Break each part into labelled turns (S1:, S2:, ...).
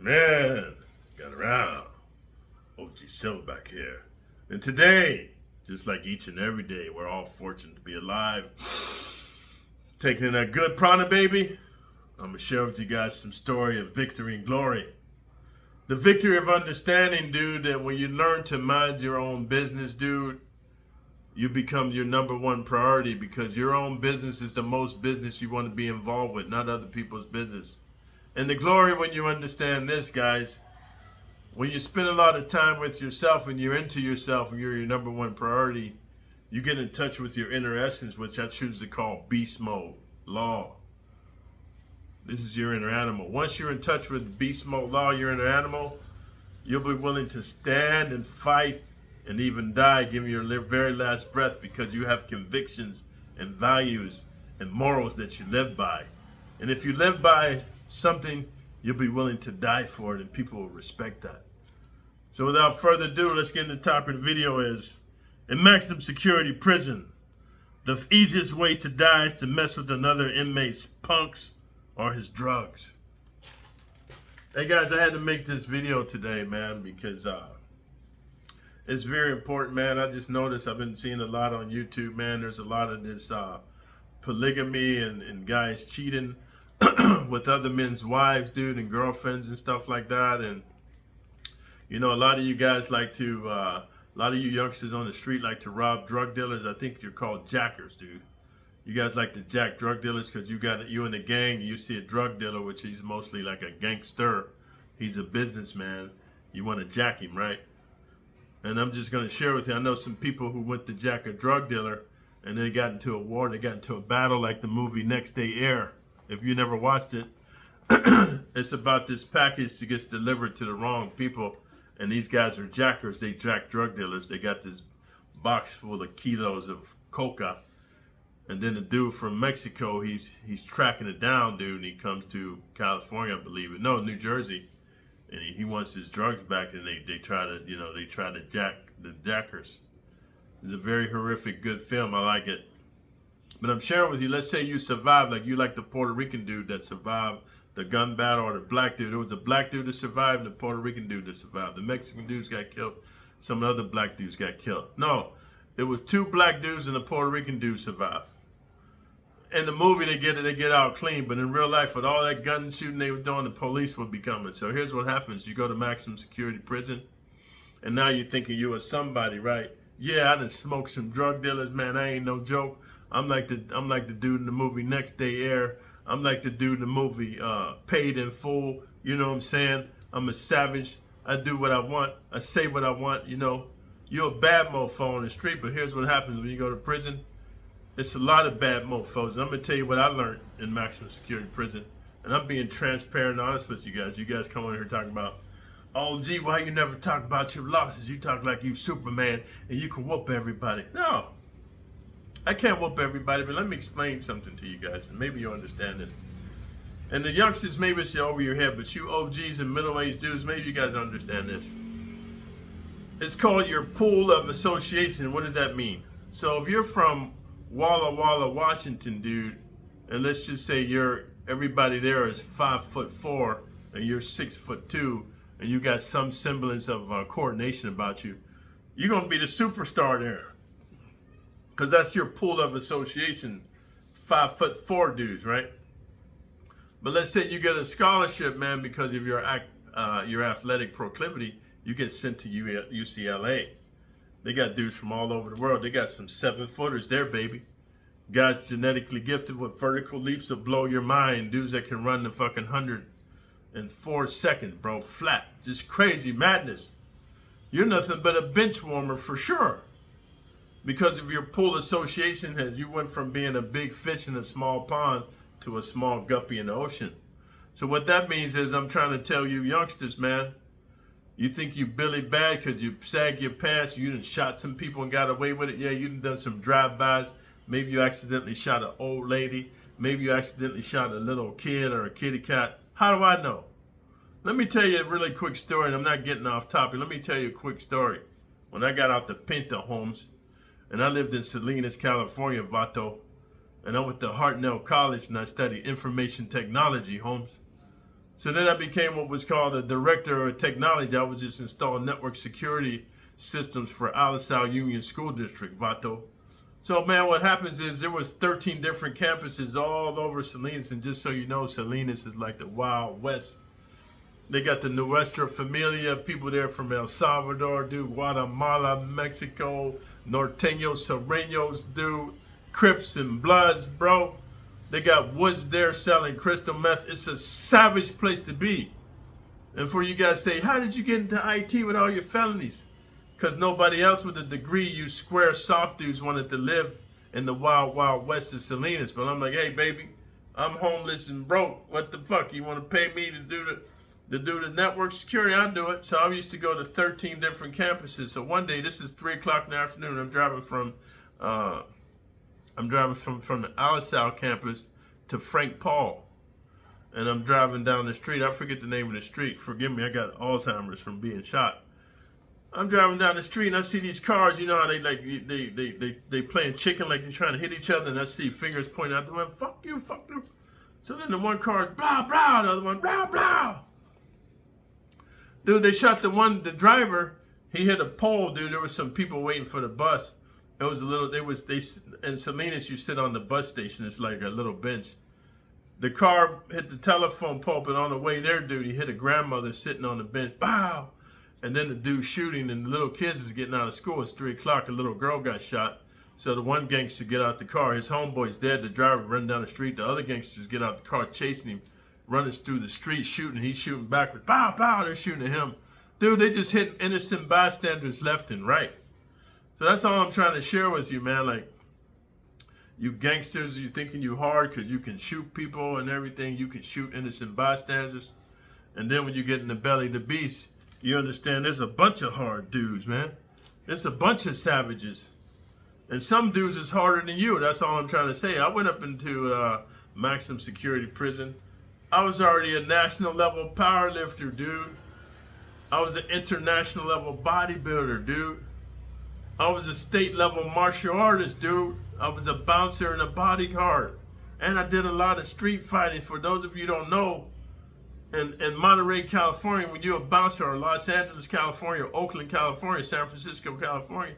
S1: Man, got around. OG Silverback here. And today, just like each and every day, we're all fortunate to be alive. Taking that good prana, baby. I'm going to share with you guys some story of victory and glory. The victory of understanding, dude, that when you learn to mind your own business, dude, you become your number one priority because your own business is the most business you want to be involved with, not other people's business. And the glory when you understand this, guys, when you spend a lot of time with yourself and you're into yourself and you're your number one priority, you get in touch with your inner essence, which I choose to call beast mode, law. This is your inner animal. Once you're in touch with beast mode law, your inner animal, you'll be willing to stand and fight and even die, giving your very last breath because you have convictions and values and morals that you live by. And if you live by something, you'll be willing to die for it, and people will respect that. So without further ado, let's get into the topic of the video is, in maximum security prison, the easiest way to die is to mess with another inmate's punks or his drugs. Hey guys, I had to make this video today, man, because it's very important, man. I just noticed I've been seeing a lot on YouTube, man. There's a lot of this polygamy and guys cheating with other men's wives, dude, and girlfriends and stuff like that. And you know, a lot of you guys like to, a lot of you youngsters on the street like to rob drug dealers. I think you're called jackers, dude. You guys like to jack drug dealers because you in the gang, you see a drug dealer, which he's mostly like a gangster. He's a businessman. You want to jack him, right? And I'm just going to share with you, I know some people who went to jack a drug dealer and they got into a war, they got into a battle like the movie Next Day Air. If you never watched it, it's about this package that gets delivered to the wrong people. And these guys are jackers. They jack drug dealers. They got this box full of kilos of coca. And then the dude from Mexico, he's tracking it down, dude. And he comes to California, I believe it. No, New Jersey. And he wants his drugs back. And they try to jack the jackers. It's a very horrific, good film. I like it. But I'm sharing with you, let's say you survived, like you like the Puerto Rican dude that survived the gun battle, or the black dude. There was a black dude that survived and the Puerto Rican dude that survived. The Mexican dudes got killed. Some other black dudes got killed. No, it was two black dudes and the Puerto Rican dude survived. In the movie, they get out clean, but in real life, with all that gun shooting they were doing, the police would be coming. So here's what happens. You go to maximum security prison, and now you're thinking you are somebody, right? Yeah, I done smoked some drug dealers, man. I ain't no joke. I'm like the dude in the movie Next Day Air. I'm like the dude in the movie Paid in Full. You know what I'm saying? I'm a savage. I do what I want. I say what I want. You know, you're a bad mofo on the street, but here's what happens when you go to prison. It's a lot of bad mofos. And I'm going to tell you what I learned in maximum security prison. And I'm being transparent and honest with you guys. You guys come on here talking about, oh, gee, why you never talk about your losses? You talk like you Superman and you can whoop everybody. No. I can't whoop everybody, but let me explain something to you guys, and maybe you'll understand this. And the youngsters, maybe it's over your head, but you OGs and middle-aged dudes, maybe you guys don't understand this. It's called your pool of association. What does that mean? So if you're from Walla Walla, Washington, dude, and let's just say everybody there is 5'4", and you're 6'2", and you got some semblance of coordination about you, you're gonna be the superstar there. Because that's your pool of association, 5'4" dudes, right? But let's say you get a scholarship, man, because of your athletic proclivity, you get sent to UCLA. They got dudes from all over the world. They got some 7-footers there, baby. Guys genetically gifted with vertical leaps that blow your mind. Dudes that can run the fucking 100 in 4 seconds, bro. Flat. Just crazy madness. You're nothing but a bench warmer for sure. Because of your pool association, as you went from being a big fish in a small pond to a small guppy in the ocean. So what that means is, I'm trying to tell you youngsters, man, you think you Billy Bad because you sag your pants, you done shot some people and got away with it. Yeah, you done some drive-bys. Maybe you accidentally shot an old lady. Maybe you accidentally shot a little kid or a kitty cat. How do I know? Let me tell you a really quick story, and I'm not getting off topic. Let me tell you a quick story. When I got out the Pinta homes, and I lived in Salinas, California, Vato. And I went to Hartnell College and I studied information technology, Holmes. So then I became what was called a director of technology. I was just installing network security systems for Alisal Union School District, Vato. So man, what happens is there was 13 different campuses all over Salinas, and just so you know, Salinas is like the Wild West. They got the Nuestra Familia, people there from El Salvador, dude, Guatemala, Mexico, Norteños, Sereños, dude, Crips and Bloods, bro. They got Woods there selling crystal meth. It's a savage place to be. And for you guys to say, how did you get into IT with all your felonies? Because nobody else with a degree, you square soft dudes, wanted to live in the wild, wild west of Salinas. But I'm like, hey, baby, I'm homeless and broke. What the fuck? You want to pay me to do the network security? I'll do it. So I used to go to 13 different campuses. So one day, this is 3 o'clock in the afternoon. I'm driving from the Alisal campus to Frank Paul. And I'm driving down the street. I forget the name of the street. Forgive me, I got Alzheimer's from being shot. I'm driving down the street and I see these cars, you know how they playing chicken, like they're trying to hit each other, and I see fingers pointing out the window, fuck you, fuck you. So then the one car is blah, blah, the other one, blah, blah. Dude, they shot the driver, he hit a pole, dude. There was some people waiting for the bus. It was in Salinas, you sit on the bus station, it's like a little bench. The car hit the telephone pole, but on the way there, dude, he hit a grandmother sitting on the bench, bow. And then the dude shooting, and the little kids is getting out of school. It's 3 o'clock. A little girl got shot. So the one gangster get out the car. His homeboy's dead. The driver run down the street. The other gangsters get out the car, chasing him, running through the street, shooting. He's shooting backwards. Pow, pow. They're shooting at him. Dude, they just hit innocent bystanders left and right. So that's all I'm trying to share with you, man. Like, you gangsters, you thinking you hard because you can shoot people and everything. You can shoot innocent bystanders. And then when you get in the belly of the beast, you understand there's a bunch of hard dudes, man. There's a bunch of savages. And some dudes is harder than you. That's all I'm trying to say. I went up into maximum security prison. I was already a national level power lifter, dude. I was an international level bodybuilder, dude. I was a state level martial artist, dude. I was a bouncer and a bodyguard. And I did a lot of street fighting. For those of you who don't know, in Monterey, California, when you're a bouncer, or Los Angeles, California, or Oakland, California, San Francisco, California,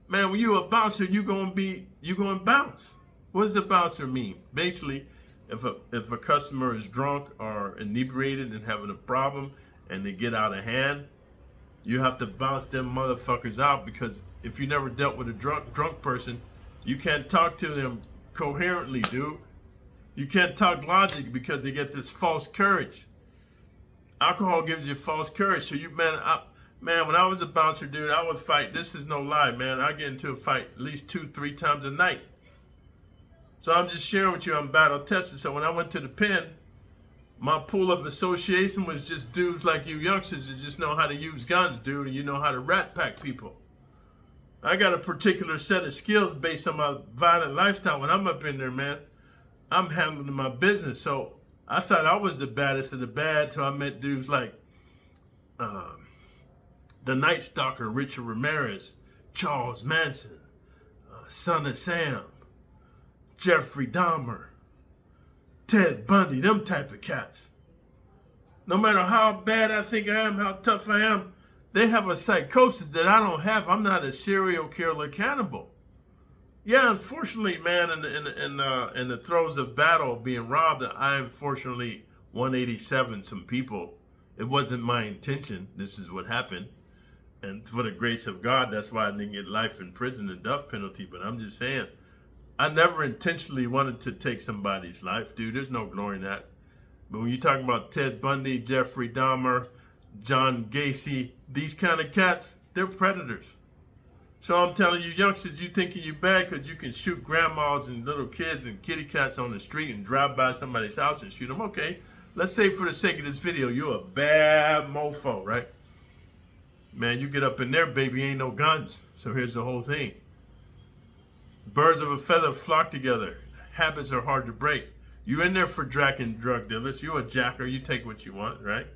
S1: man, when you're a bouncer, you're gonna bounce. What does a bouncer mean? Basically, if a customer is drunk or inebriated and having a problem and they get out of hand, you have to bounce them motherfuckers out, because if you never dealt with a drunk person, you can't talk to them coherently, dude. You can't talk logic because they get this false courage. Alcohol gives you false courage. So man, when I was a bouncer, dude, I would fight. This is no lie, man. I get into a fight at least 2-3 times a night. So I'm just sharing with you, I'm battle tested. So when I went to the pen, my pool of association was just dudes like you youngsters that just know how to use guns, dude, and you know how to rat pack people. I got a particular set of skills based on my violent lifestyle. When I'm up in there, man, I'm handling my business. So I thought I was the baddest of the bad till I met dudes like the Night Stalker, Richard Ramirez, Charles Manson, Son of Sam, Jeffrey Dahmer, Ted Bundy, them type of cats. No matter how bad I think I am, how tough I am, they have a psychosis that I don't have. I'm not a serial killer cannibal. Yeah, unfortunately, man, in the throes of battle, being robbed, I unfortunately 187 some people. It wasn't my intention. This is what happened. And for the grace of God, that's why I didn't get life in prison and death penalty. But I'm just saying, I never intentionally wanted to take somebody's life, dude. There's no glory in that. But when you're talking about Ted Bundy, Jeffrey Dahmer, John Gacy, these kind of cats, they're predators. So I'm telling you, youngsters, you thinking you bad because you can shoot grandmas and little kids and kitty cats on the street and drive by somebody's house and shoot them. Okay, let's say for the sake of this video, you're a bad mofo, right? Man, you get up in there, baby, ain't no guns. So here's the whole thing. Birds of a feather flock together. Habits are hard to break. You in there for drug dealers. You're a jacker. You take what you want, right?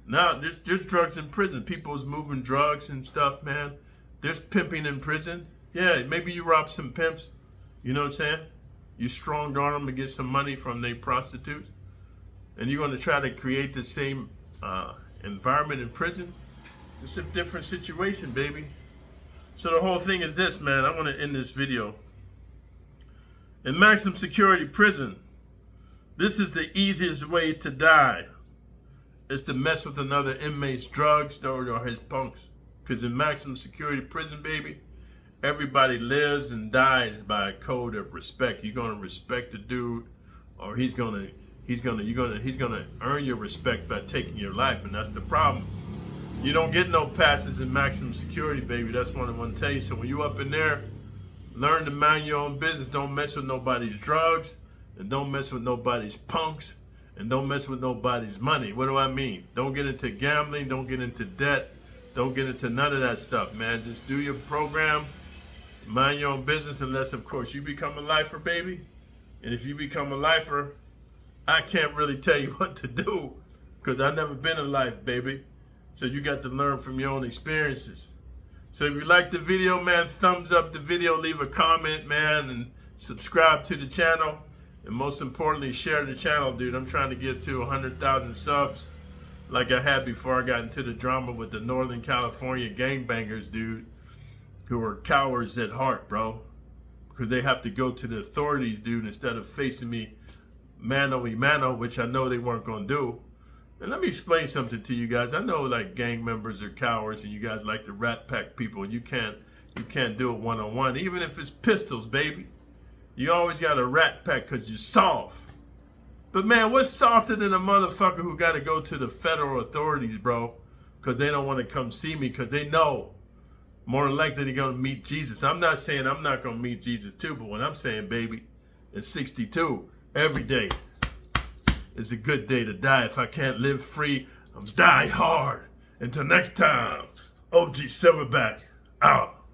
S1: Now, there's drugs in prison. People's moving drugs and stuff, man. There's pimping in prison. Yeah, maybe you rob some pimps. You know what I'm saying? You strong-arm them to get some money from they prostitutes. and you're going to try to create the same environment in prison, it's a different situation, baby. So the whole thing is this, man. I want to end this video. In maximum security prison, this is the easiest way to die. Is to mess with another inmate's drugs or his punks. Because in maximum security prison, baby, everybody lives and dies by a code of respect. You're gonna respect the dude, or he's gonna earn your respect by taking your life, and that's the problem. You don't get no passes in maximum security, baby. That's what I want to tell you. So when you up in there, learn to mind your own business. Don't mess with nobody's drugs, and don't mess with nobody's punks, and don't mess with nobody's money. What do I mean? Don't get into gambling. Don't get into debt. Don't get into none of that stuff, man. Just do your program. Mind your own business, unless, of course, you become a lifer, baby. And if you become a lifer, I can't really tell you what to do because I've never been a life, baby. So you got to learn from your own experiences. So if you like the video, man, thumbs up the video, leave a comment, man, and subscribe to the channel. And most importantly, share the channel, dude. I'm trying to get to 100,000 subs like I had before I got into the drama with the Northern California gangbangers, dude, who are cowards at heart, bro. Because they have to go to the authorities, dude, instead of facing me mano, which I know they weren't going to do. And let me explain something to you guys. I know like gang members are cowards and you guys like to rat pack people and you can't do it one-on-one, even if it's pistols, baby. You always got a rat pack because you're soft. But man, what's softer than a motherfucker who got to go to the federal authorities, bro, because they don't want to come see me because they know more than likely they're going to meet Jesus. I'm not saying I'm not going to meet Jesus too, but what I'm saying, baby, is 62 every day is a good day to die. If I can't live free, I'm die hard. Until next time, OG Silverback out.